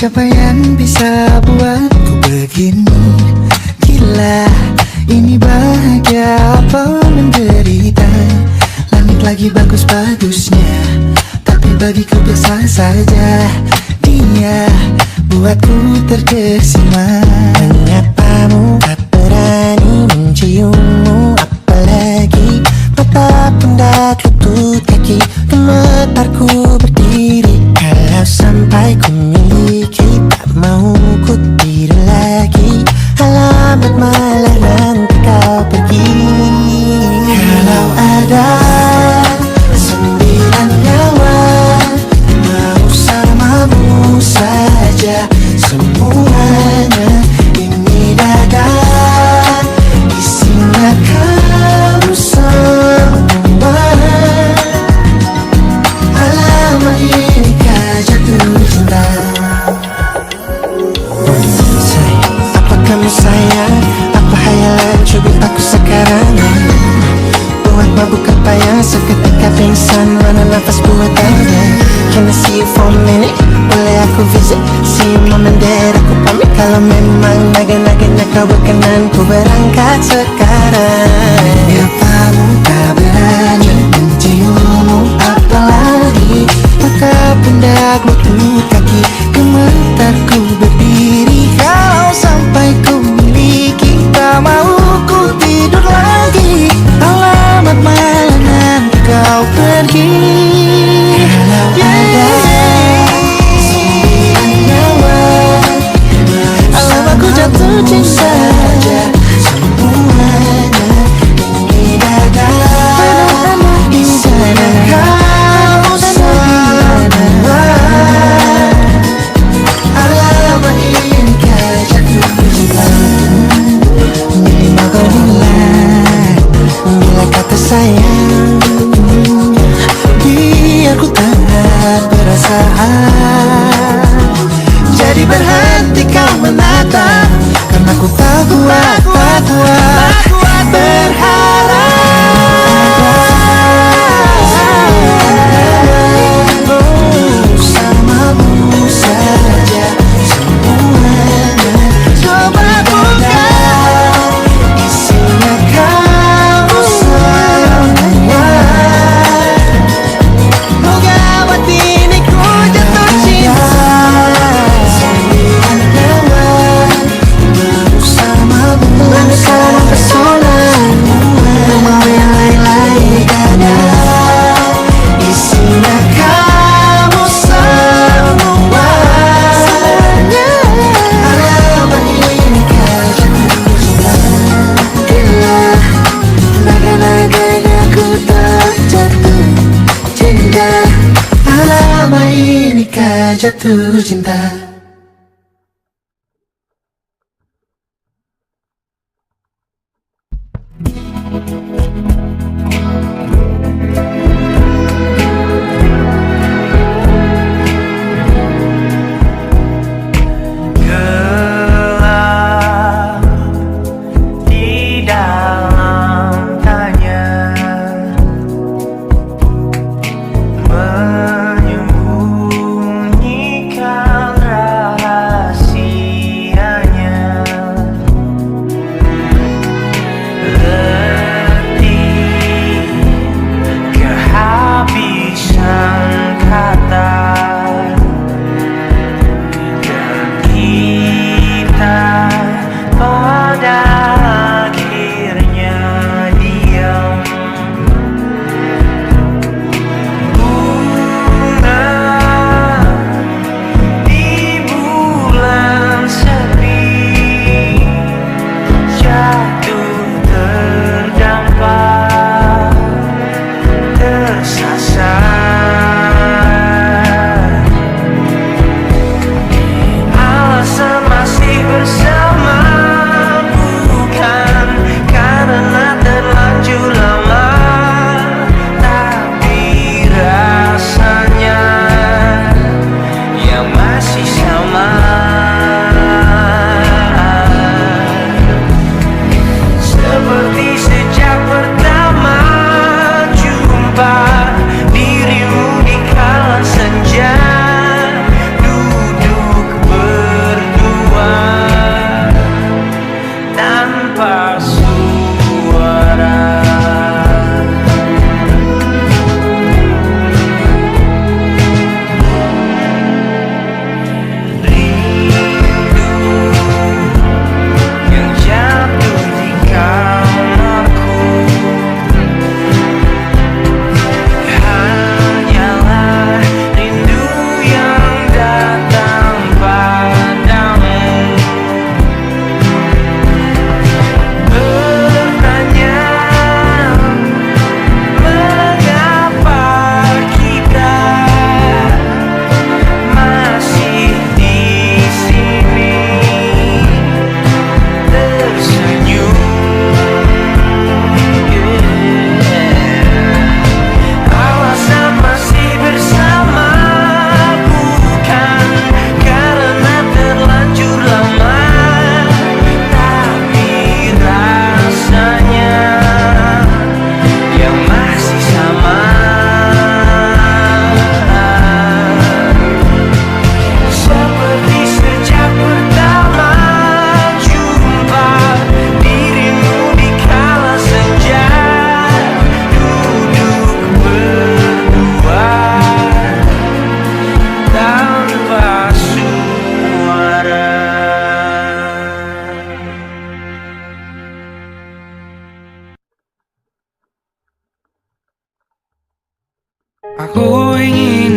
Pencapaian bisa buatku begini. Gila, ini bahagia apa menderita. Langit lagi bagus-bagusnya, tapi bagiku biasa saja. Dia buatku terkesima. Menyapamu, tak berani menciummu, apalagi mata pundak lutut kaki. Gemetarku berdiri kalau sampai ku miliki. Tak mau ku tidur lagi, alamat melarang kau pergi. Kalau ada 9 nyawa mau samamu saja, semuanya ini dada isinya kamu semua. Alamat inikah jatuh cinta. Apa kamu sayang? Apa hayalan cubit aku sekarang? Buat mabuk apa yang seketika pingsan? Mana nafas buatannya? Can I see you for a minute? Boleh aku visit? See you mom and dad. Aku pamit kalau memang naga-naganya kau berkenan. Ku berangkat sekarang. Menyapa tak berani menciummu, apalagi maka pundak lutut kaki. Gemetarku berdiri kalau sampai ku miliki. Tak mau ku tidur lagi, alamat mana kau pergi. Kalau ada 9 nyawa Alamatku jatuh cinta. semuanya ini dada isinya kau semua. Alamat inikah jatuh cinta. Minimal kau bilang bila kata sayang, Biar ku tak perasaan. Jadi berhenti kau menatap, karena ku tak kuat berharap. bersamamu saja, semuanya Coba buka, isinya kamu semua. moga buat ini ku jatuh cinta. 9 nyawa bersamamu, bersama pesona. Tak mau yang lain-lain dada isinya kamu semua. Alamat inikah jatuh cinta. Gila, naga-naganya ku tak jatuh cinta. Alamat inikah jatuh cinta. Gelap di dalam tanya, menyembunyikan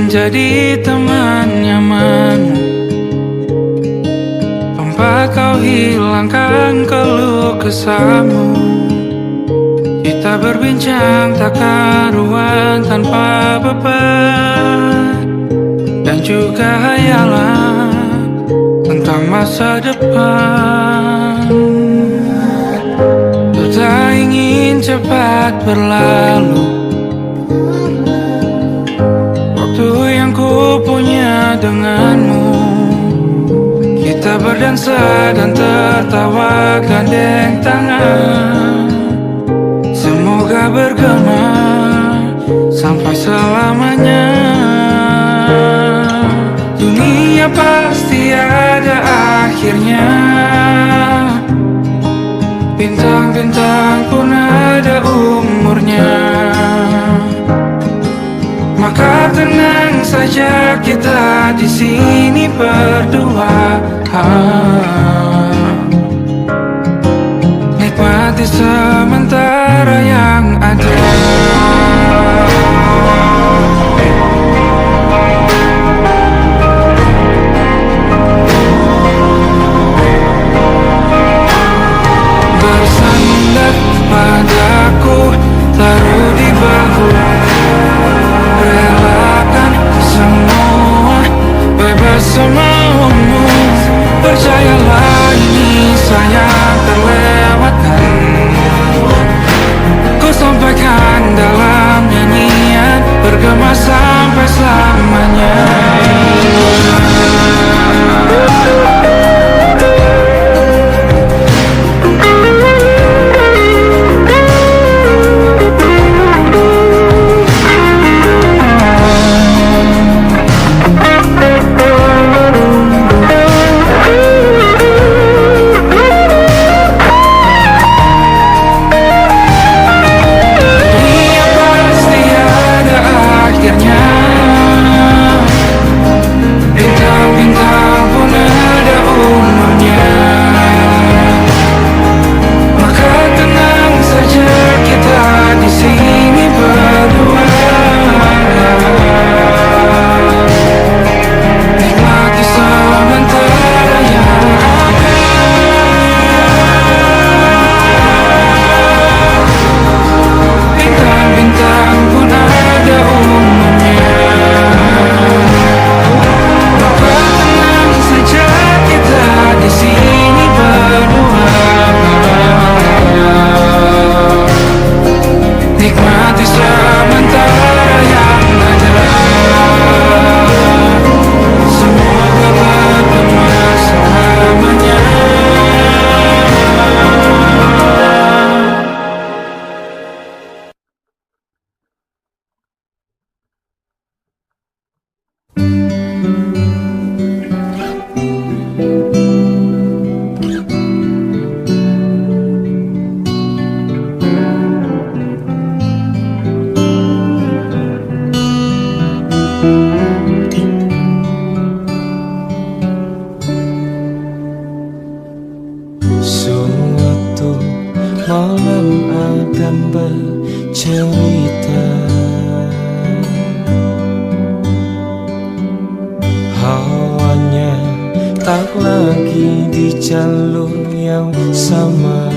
menjadi teman nyamanmu, tanpa kau hilangkan keluh kesahmu. Kita berbincang tak karuan tanpa beban, dan juga hayalan tentang masa depan. Ku tak ingin cepat berlalu waktu yang ku punya denganmu. Kita berdansa dan tertawa gandeng tangan, semoga bergema sampai selamanya. Dunia pasti ada akhirnya, bintang-bintang pun ada umurnya. Maka tenang saja kita di sini berdua, nikmati sementara yang ada. Bersandar padaku, taruh di bahu, relakan semua, bebas semaumu. Percayalah ini sayang terlewatkan, ku sampaikan dalam nyanyian, bergema sampai selamanya. Bintang-bintang pun ada umurnya. Maka tenang saja kita di sini berdua, nikmati sementara yang ada. Bintang-bintang pun ada umurnya. Di sini berdua, nikmati sementara yang ada. Semoga bergema selamanya. Suatu malam Adam bercerita, hawanya tak lagi di jalur yang sama.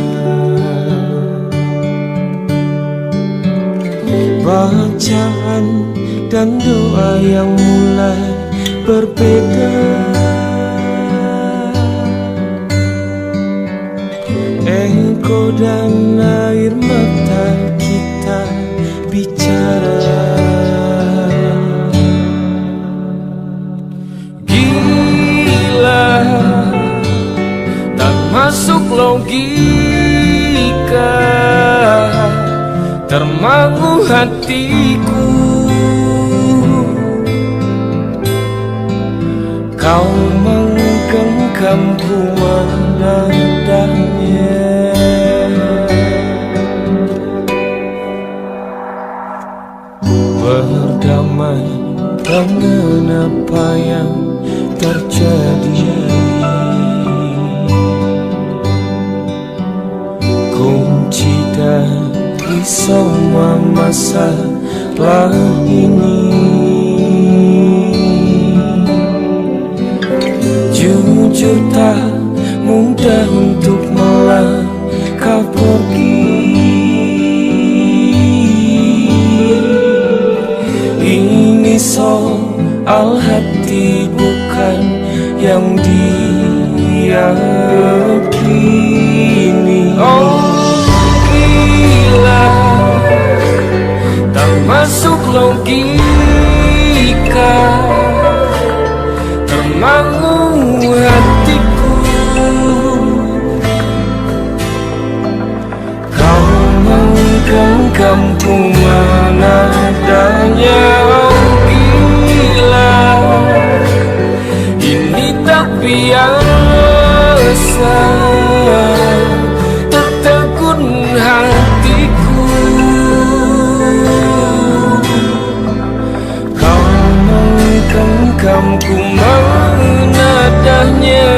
Bacaan dan doa yang mulai berbeda. Engkau dan air mata kita bicara. Gila, tak masuk logika, termangu hatiku. Kau menggenggamku menandanya. Berdamai dengan apa yang terjadi, kunci dari semua masalah ini. jujur tak mudah untuk melangkah pergi. Ini soal hati bukan yang diyakini. Oh gila, tak masuk logika, termangu hatiku. Kau menggenggamku mana adanya. Oh gila, ini tak biasa, tertegun hatiku. Kau menggenggamku mana adanya.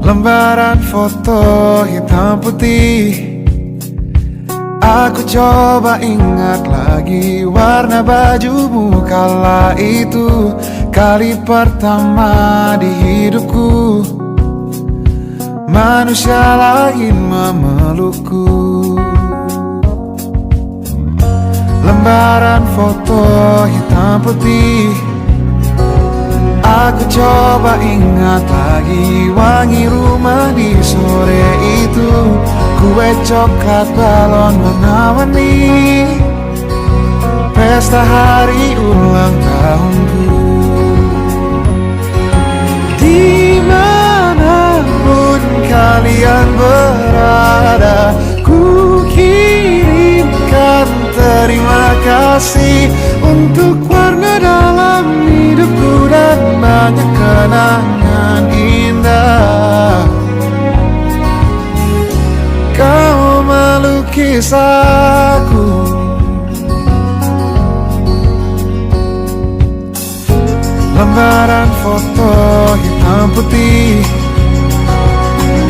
Lembaran foto hitam putih, aku coba ingat lagi warna bajumu kala itu. Kali pertama di hidupku manusia lain memelukku. Lembaran foto hitam putih, aku coba ingat lagi wangi rumah di sore itu. Kue coklat balon warna-warni, pesta hari ulang tahunku. Dimanapun kalian berada, ku kirimkan terima kasih untuk warna dalam hidupku dan banyak kenangan indah. Kau melukis aku, lembaran foto hitam putih,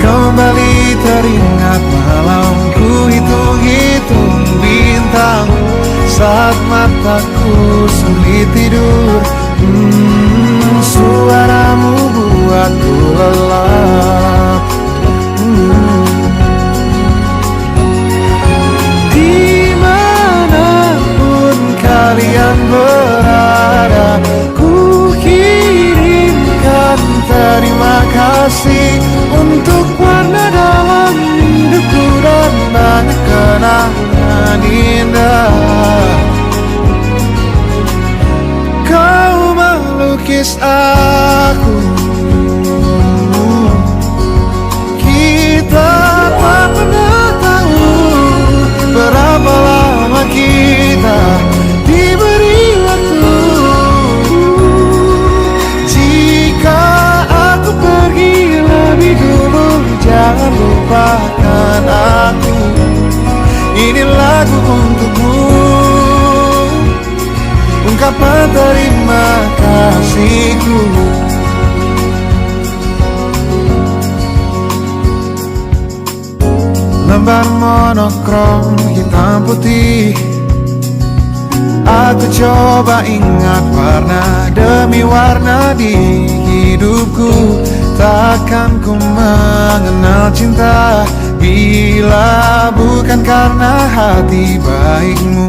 kembali teringat malamku hitung-hitung bintang saat mataku sulit tidur. Suaramu buatku lelap. Dimanapun kalian berada, ku kirimkan terima kasih untuk warna dalam hidupku dan banyak kenangan indah. Kau melukis aku, kita tak pernah tahu berapa lama kita ungkapan terima kasihku. Lembar monokrom hitam putih, aku coba ingat warna demi warna di hidupku. Takkan ku mengenal cinta bila bukan karena hati baikmu.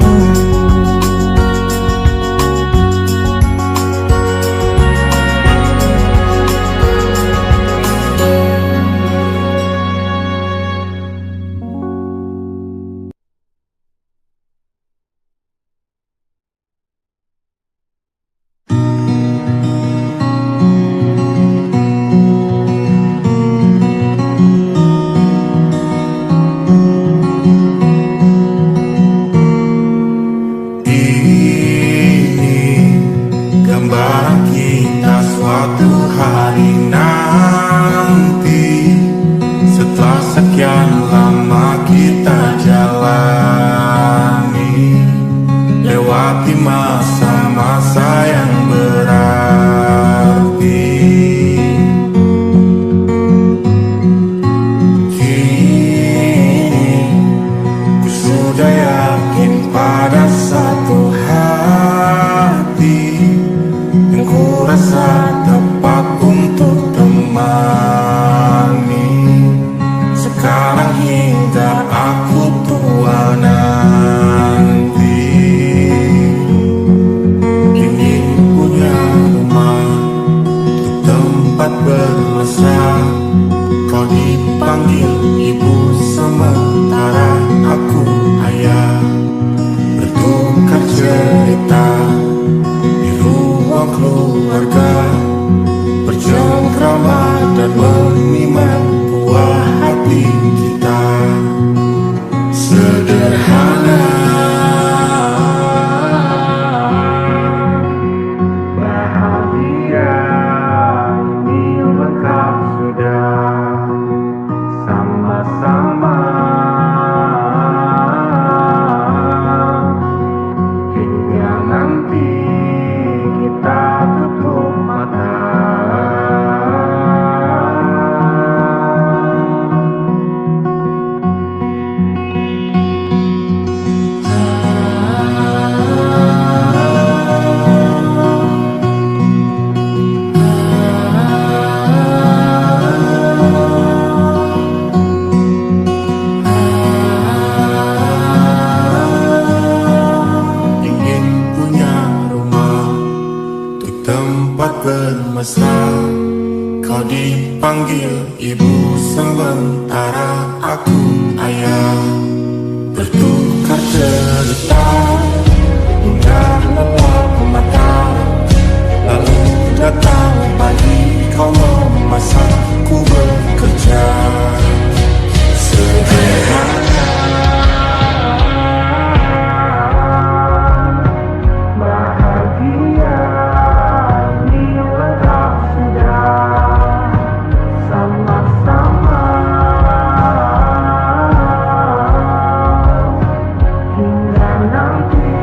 Hingga nanti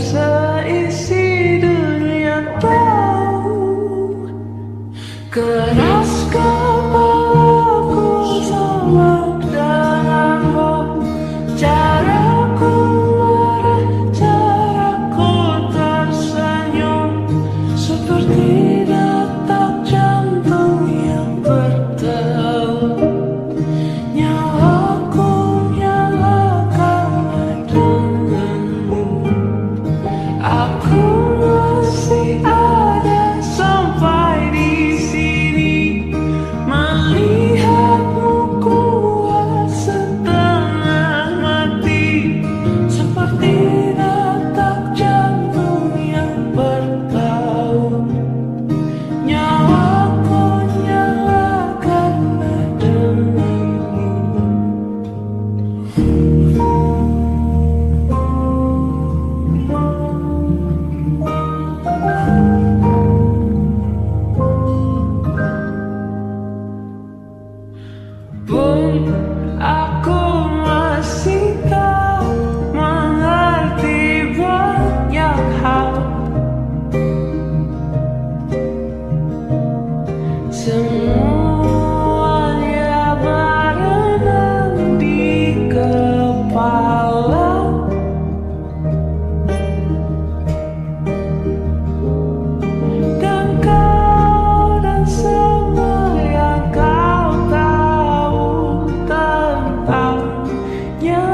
seisi dunia tahu. Keras kepalaku sama denganmu, caraku marah, caraku tersenyum, seperti detak jantung yang berdebar. Nyawaku nyalakan denganmu, aku masih ada sampai di sini, melihatmu kuat setengah mati, seperti detak jantung yang bertaut. Nyawaku nyalakan denganmu. Pun aku masih tak mengerti banyak hal. Semuanya berenang di kepala. Dan kau dan semua yang kau tahu tentangnya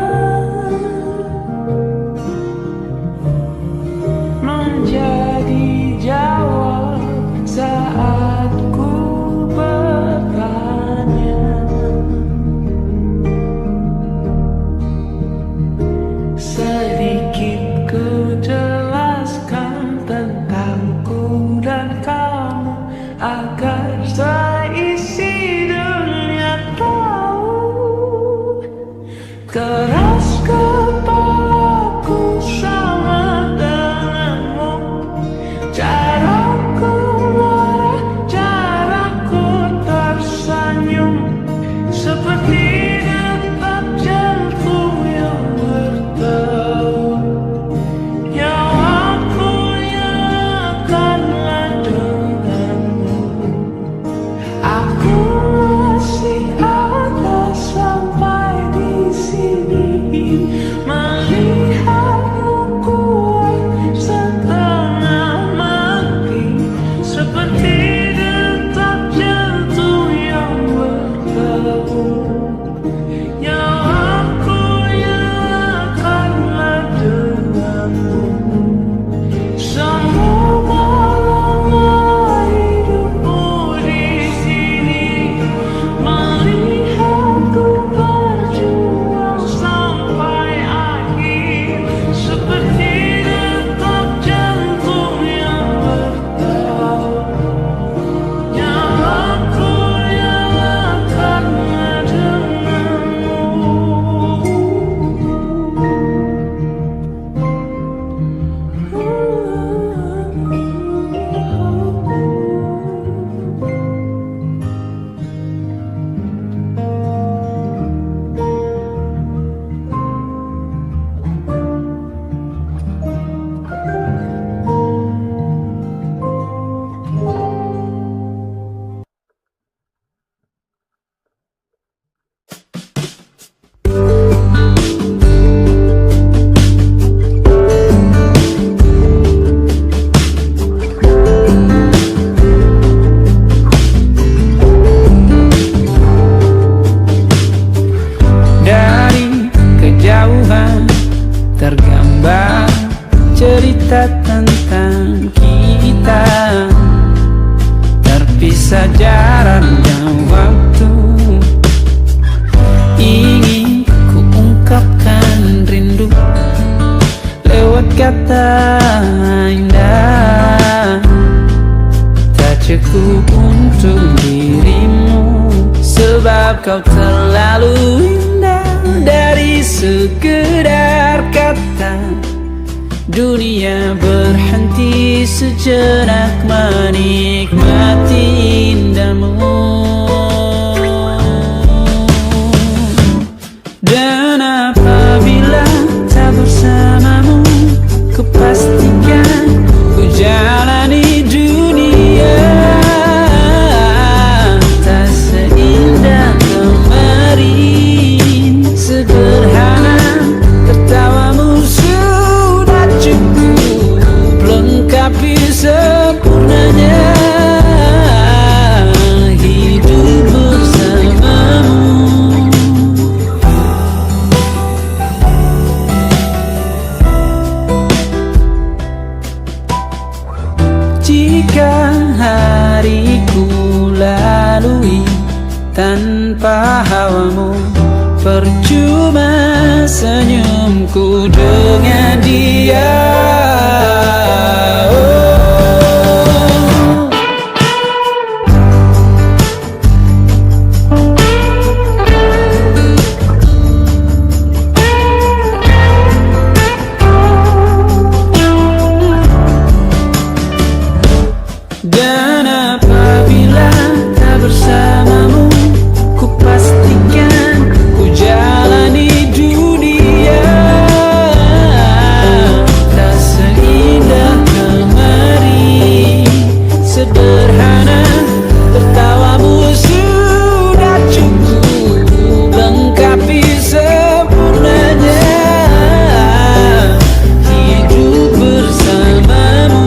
menjadi jawab saat ku bertanya. Sedikit ku jelaskan tentangku dan kamu, agar seisi dunia tahu. Keras kepalaku sama denganmu, caraku marah, caraku tersenyum, seperti detak jantung yang bertaut. Nyawaku nyalakanlah denganmu, aku masih ada sampai di sini, melihatmu kuat setengah mati, seperti detak jantung yang bertaut. Nyawaku nyalakanlah denganmu, semoga lama hidupmu di sini, melihatku berjuang sampai akhir, seperti detak jantung yang bertaut. Nyawaku nyalakanlah denganmu. Dari kejauhan tergambar cerita tentang kita, terpisah jarak dan waktu. Ingin ku ungkapkan rindu lewat kata indah, tak cukup untuk dirimu, sebab kau terlalu indah. Dari sekedar kata, dunia berhenti sejenak menikmati indahmu. Dan apabila tak bersamamu, ku pasti lengkapi sempurnanya hidup bersamamu. Jika hariku lalui tanpa hawamu, percuma senyumku dengan dia. Dan apabila tak bersamamu, ku pastikan ku jalani dunia tak seindah kemari. Sederhana, tertawamu sudah cukup lengkapi sempurnanya hidup bersamamu.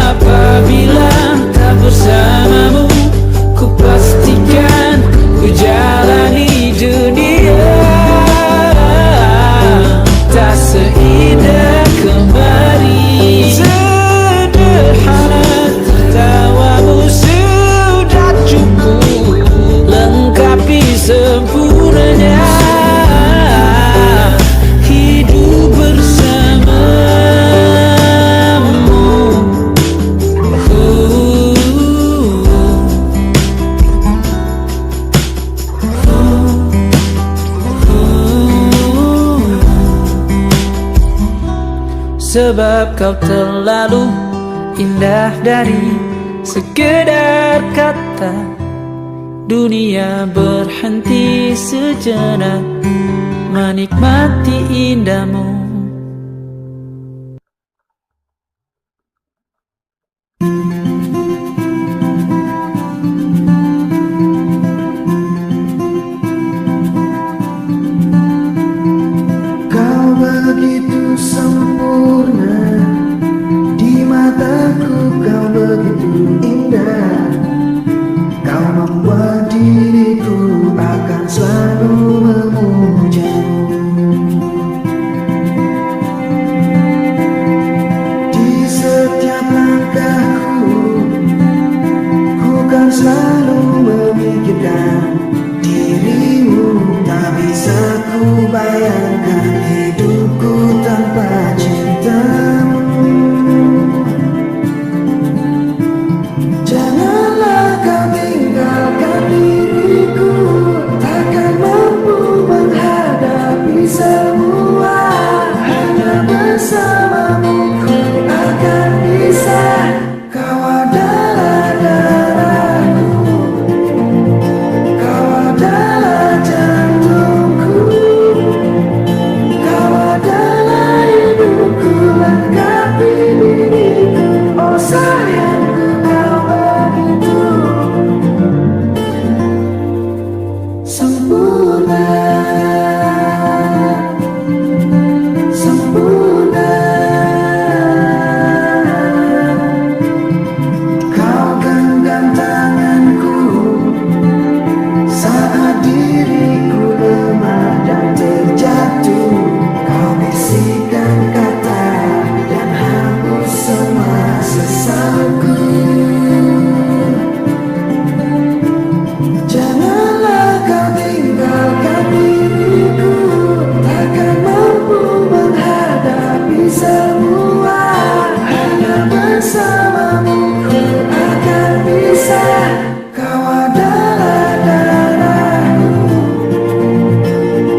Apabila tak bersamamu, ku pastikan ku jalani dunia tak seindah kembali. Sederhana, tertawamu sudah cukup lengkapi sempurnanya hidup bersamamu. Sebab kau terlalu indah dari sekedar kata. Dunia berhenti sejenak menikmati indahmu. Kau begitu sempurna, di mataku kau begitu indah. Kau membuat diriku akan selalu memujamu. Di setiap langkahku, ku kan selalu memikirkan dirimu. Tak bisa ku bayangkan hidupku tanpa cintamu. Janganlah kau tinggalkan diriku, takkan mampu menghadapi semua. Hanya bersamamu ku akan bisa. Kau adalah darahku, kau adalah jantungku, kau adalah hidupku, lengkapi diriku. Oh sayangku, kau begitu sempurna, sempurna. Kau genggam tanganku saat diriku lemah dan terjatuh. Kau bisikkan kata dan hapus semua sesalku. Janganlah kau tinggalkan diriku, takkan mampu menghadapi semua. Hanya bersamamu ku akan bisa. Kau adalah darahku,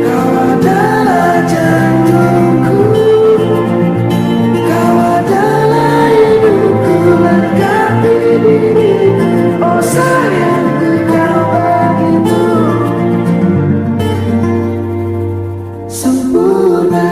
kau adalah jantungku, kau adalah hidupku, lengkapi diriku. Oh sayangku, kau begitu sempurna,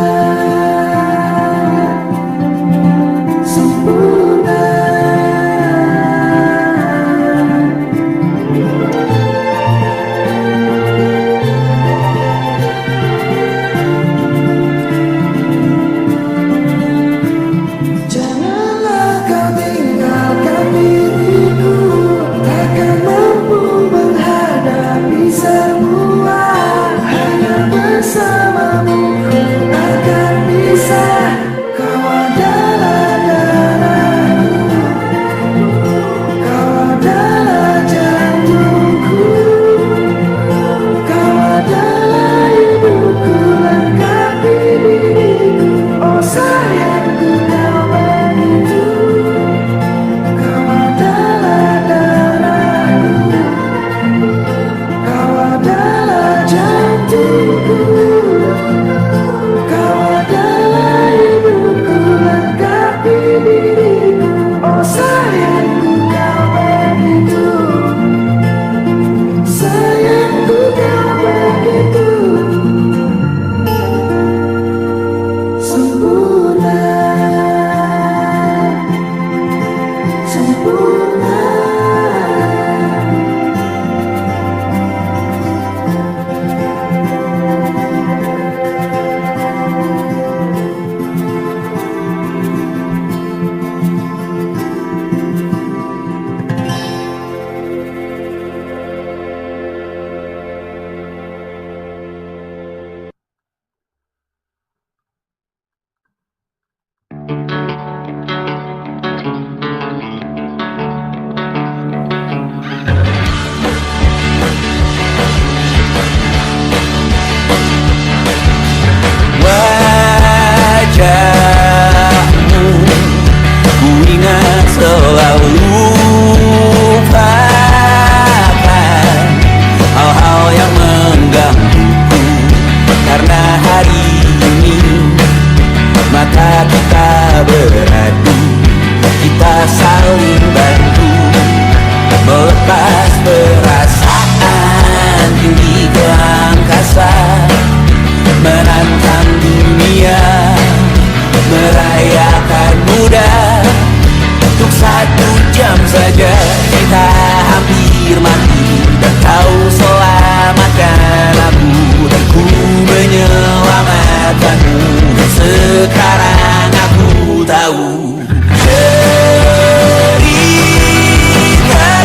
Diam saja kita hampir mati, dan kau selamatkan aku, dan ku menyelamatkanmu. Dan sekarang aku tahu cerita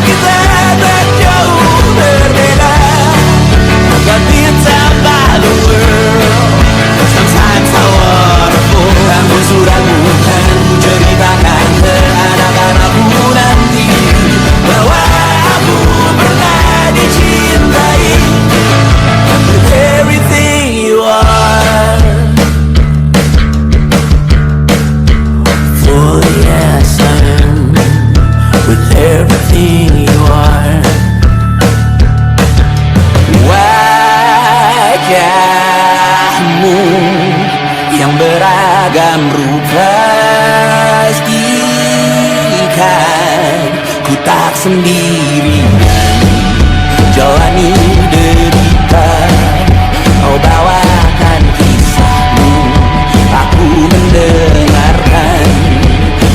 kita tak jauh berbeda. But it's about the world. Sometimes I wonderful. Kamu suratmu kan ku ceritakan ke anak-anakku nanti, bahwa aku pernah dicintai with everything you are. For yes I am, with everything you are. Wajahmu yang beragam rupa pastikan ku tak sendirian jalani derita. Kau bawakan kisahmu, aku mendengarkan.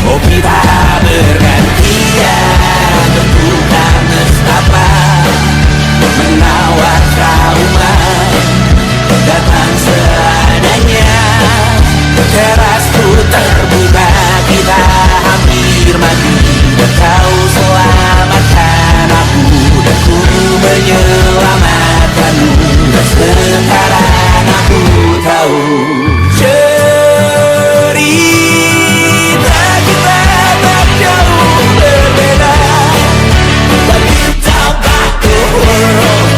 Oh kita bergantian tentukan nestapa, menawar trauma datang seadanya. Terasku terbuka, kita hampir mati, dan kau selamatkan aku, dan ku menyelamatkanmu. Dan sekarang aku tahu cerita kita tak jauh berbeda. But it's about the world.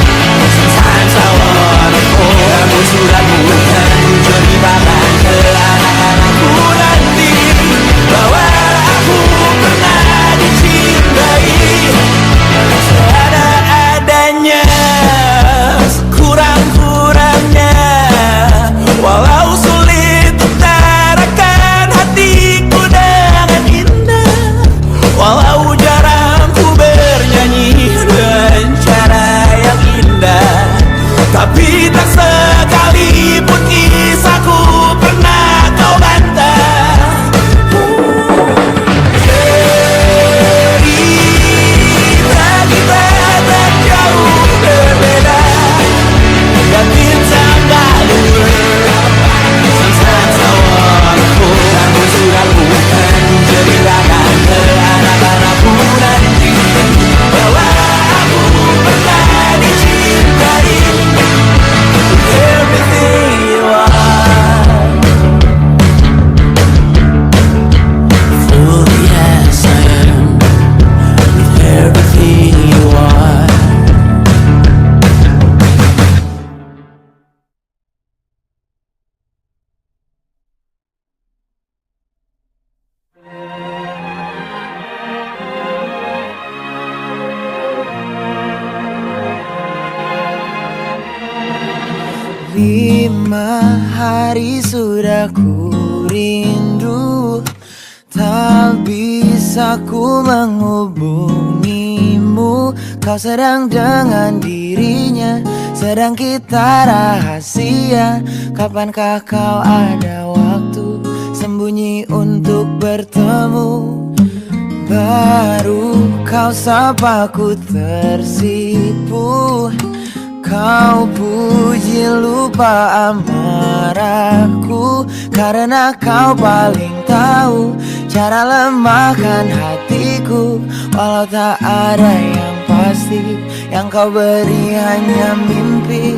Sometimes I wanna fall. Kamu suratmu kan ku ceritakan ke anak-anakku nanti, bahwa aku pernah dicintai seada-adanya, sekurang-kurangnya. Walau sulit utarakan hatiku dengan indah, walau jarang ku bernyanyi dengan cara yang indah, tapi tak sekalipun kisahku pernah kau bantah. Cerita kita tak jauh berbeda, dan kita malu. Sometimes I wanna fall. Kamu sudah bukan ceritakan ke anak-anakku nanti, bahwa aku pernah dicintai with everything you are. For yes I am, with everything you are. Lima hari sudah ku rindu, tak bisa ku menghubungimu. Kau sedang dengan dirinya, sedang kita rahasia. Kapankah kau ada waktu sembunyi untuk bertemu? Baru kau sapa ku tersipu. Kau puji lupa amarahku, karena kau paling tahu cara lemahkan hatiku. Walau tak ada yang pasti, yang kau beri hanya mimpi.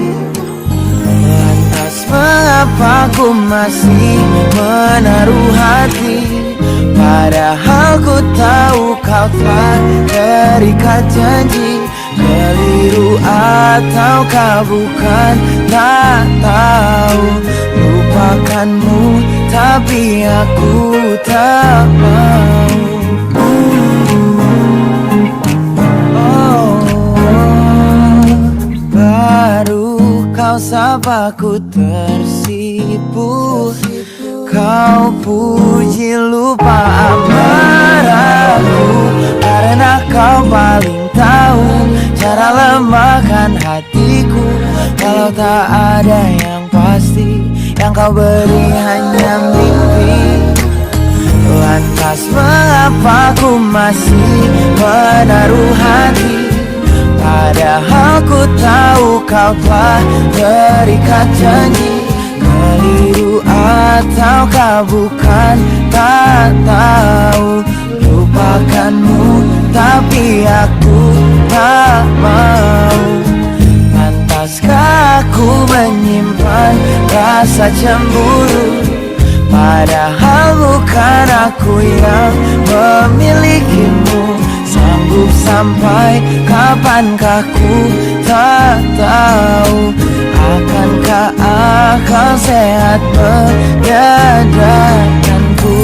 Lantas mengapa ku masih menaruh hati, padahal ku tahu kau telah terikat janji. Keliru ataukah bukan, tak tahu. Lupakanmu tapi aku tak mau. Baru kau sapa ku tersipu. Kau puji lupa amarahku, karena kau paling tahu cara lemahkan hatiku. Kalau tak ada yang pasti, yang kau beri hanya mimpi. Lantas mengapa mengapa ku masih menaruh hati, padahal ku tahu kau telah terikat janji. Keliru ataukah bukan, tak tahu. Lupakanmu tapi aku tak mau. Pantaskah aku menyimpan rasa cemburu, padahal bukan aku yang memilikimu. Sanggup sampai kapankah ku tak tahu. Akankah akal sehat menyadarkanku?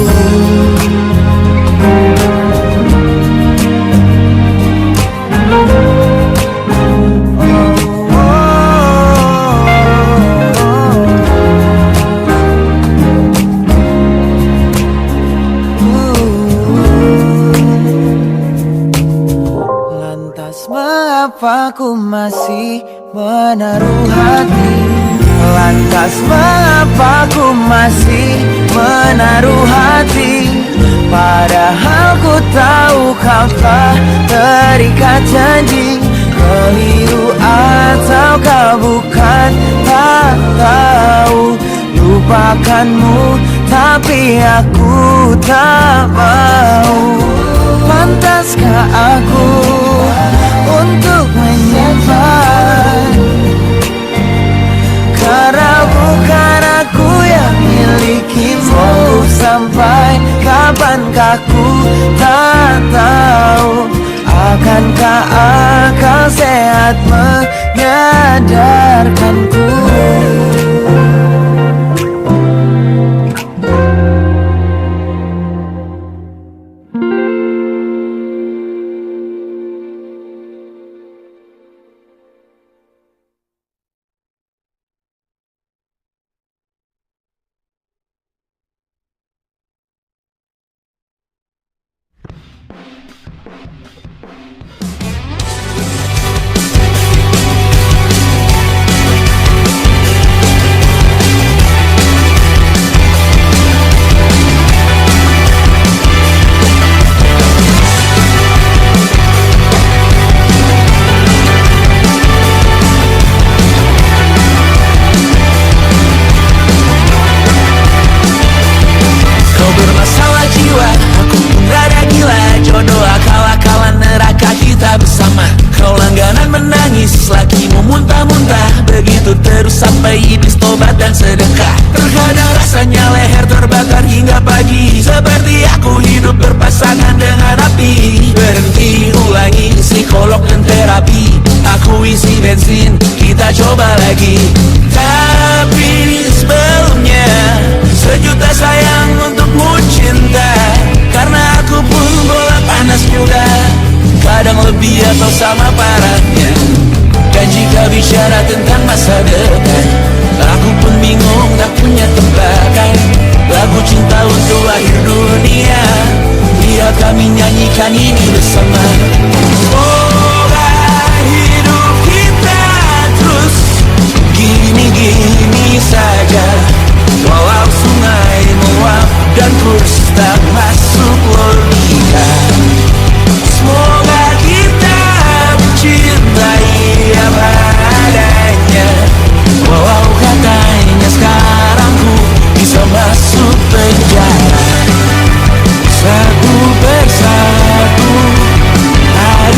Lantas mengapa ku masih menaruh hati? Lantas mengapa ku masih menaruh hati, padahal ku tahu kau telah terikat janji. Keliru ataukah bukan, tak tahu. Lupakanmu tapi aku tak mau. Pantaskah aku untuk menyimpan, karena bukan aku yang milikimu. Sampai kapankah ku tak tahu. Akankah akal sehat menyadarkanku? Sampai iblis tobat dan sedekah. Terkadang rasanya leher terbakar hingga pagi, seperti aku hidup berpasangan dengan api. Berhenti, ulangi psikolog dan terapi. Aku isi bensin, kita coba lagi. Tapi sebelumnya sejuta sayang untukmu cinta, karena aku pun bola panas juga, kadang lebih atau sama parahnya. Dan jika bicara tentang masa depan, aku pun bingung, tak punya tebakan. Lagu cinta untuk akhir dunia, biar kami nyanyikan ini bersama. Semoga hidup kita terus gini-gini saja, walau sungai meluap dan kurs tak masuk logika. Semoga kita mencintai apa adanya, walau katanya sekarang ku bisa masuk penjara. Satu persatu hari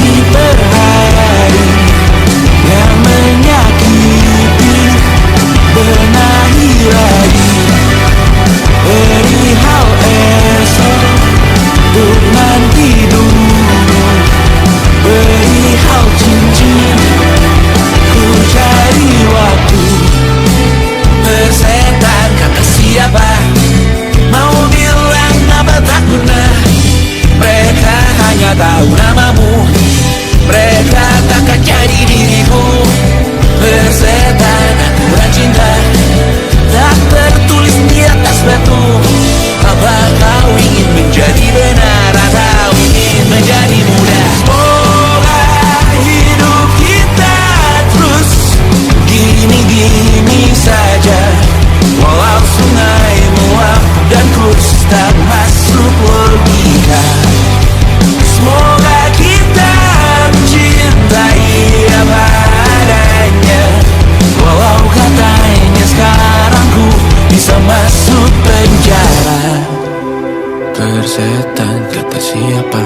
persetan kata siapa.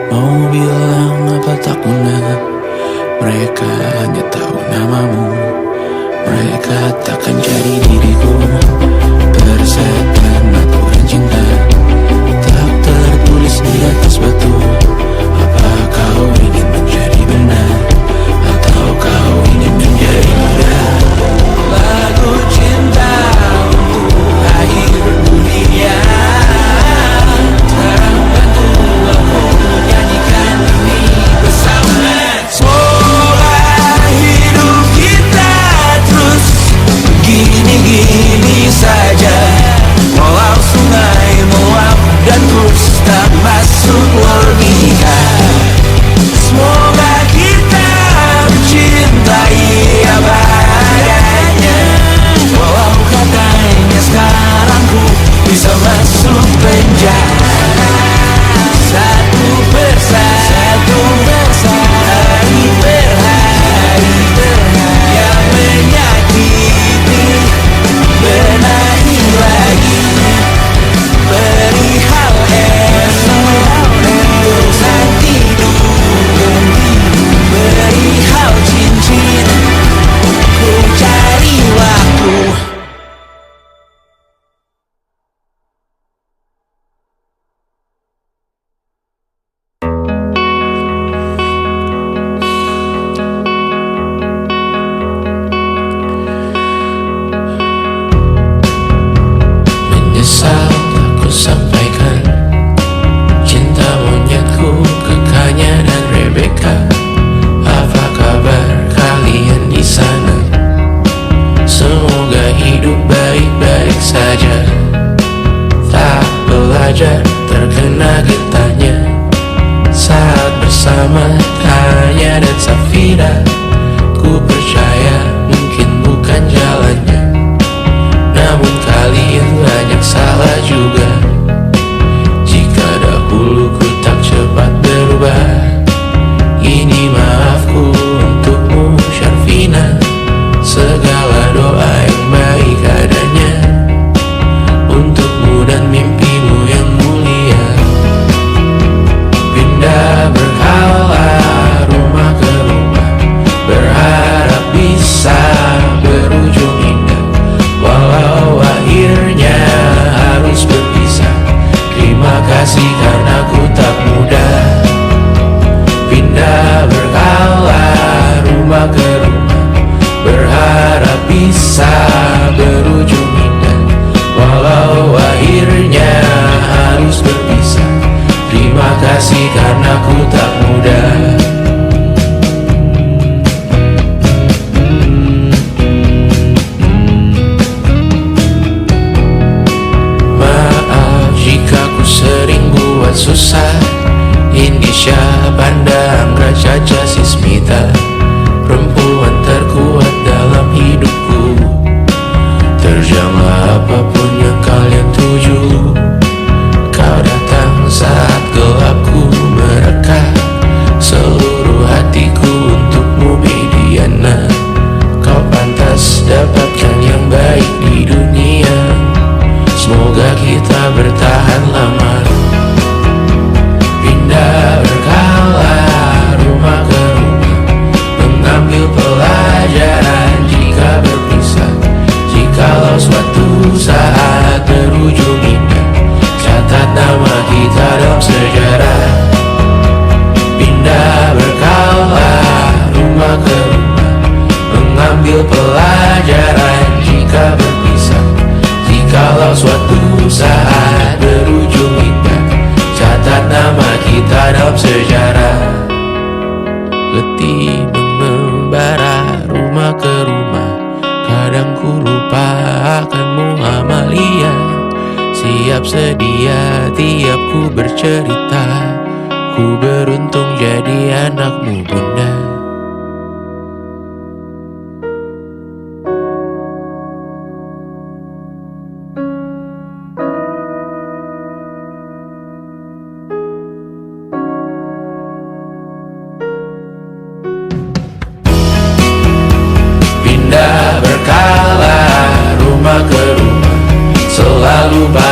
Mau bilang apa tak guna, mereka hanya tahu namamu. Mereka takkan jadi diriku. Persetan aturan cinta tak tertulis di atas batu. Apa kau ingin menjadi benar, atau kau ingin menjadi muda? Lagu cinta untuk akhir dunia. Sekarang bantu aku nyanyikan ini bersama. Semoga hidup kita terus begini-gini saja. Walau sungai meluap dan terus tak masuk logika. Semoga kita mencintai apa adanya. Walau katanya sekarang ku bisa masuk penjara. Satu persatu, hari per hari, yang menyakiti benahi lagi. Perihal esok, urusan tidur, perihal cincin, ku cari waktu. Menyesal aku sampaikan cinta monyetku ke Kanya dan Rebecca. Apa kabar kalian di sana? Semoga hidup baik-baik saja. Tak belajar terkena getahnya saat bersama Tanya dan Safira. Ku percaya mungkin bukan jalannya, namun kalian banyak salah juga. Jika dahulu ku tak cepat berubah, ini maafku untukmu Syarfina. Segala doa yang baik adanya untukmu dan mimpimu yang mulia. Pindah berhala rumah ke rumah, berharap bisa berujung indah. Walau akhirnya harus berpisah, terima kasih karena ku tak mudah. Pindah berkala rumah ke rumah, berharap bisa berujung indah. Walau akhirnya harus berpisah, terima kasih karena ku tak mudah. Sering buat susah. Indisha, Banda, Anggra, Caca, Sismita, perempuan terkuat dalam hidupku. Terjanglah apapun yang kalian tuju. Kau datang saat gelapku mereka. Seluruh hatiku untukmu Mediana. Kau pantas dapatkan yang baik di dunia. Semoga kita bertahan lama. Pindah berkala rumah ke rumah, mengambil pelajaran jika berpisah. Jikalau suatu saat berujung indah, catat nama kita dalam sejarah. Pindah berkala rumah ke rumah, mengambil pelajaran jika berpisah. Jikalau suatu saat berujung indah, catat nama kita dalam sejarah. Letih mengembara rumah ke rumah, kadang ku lupa akanmu Amalia. Siap sedia tiap ku bercerita, ku beruntung jadi anakmu Bunda. Pindah berkala rumah ke rumah, selalu baik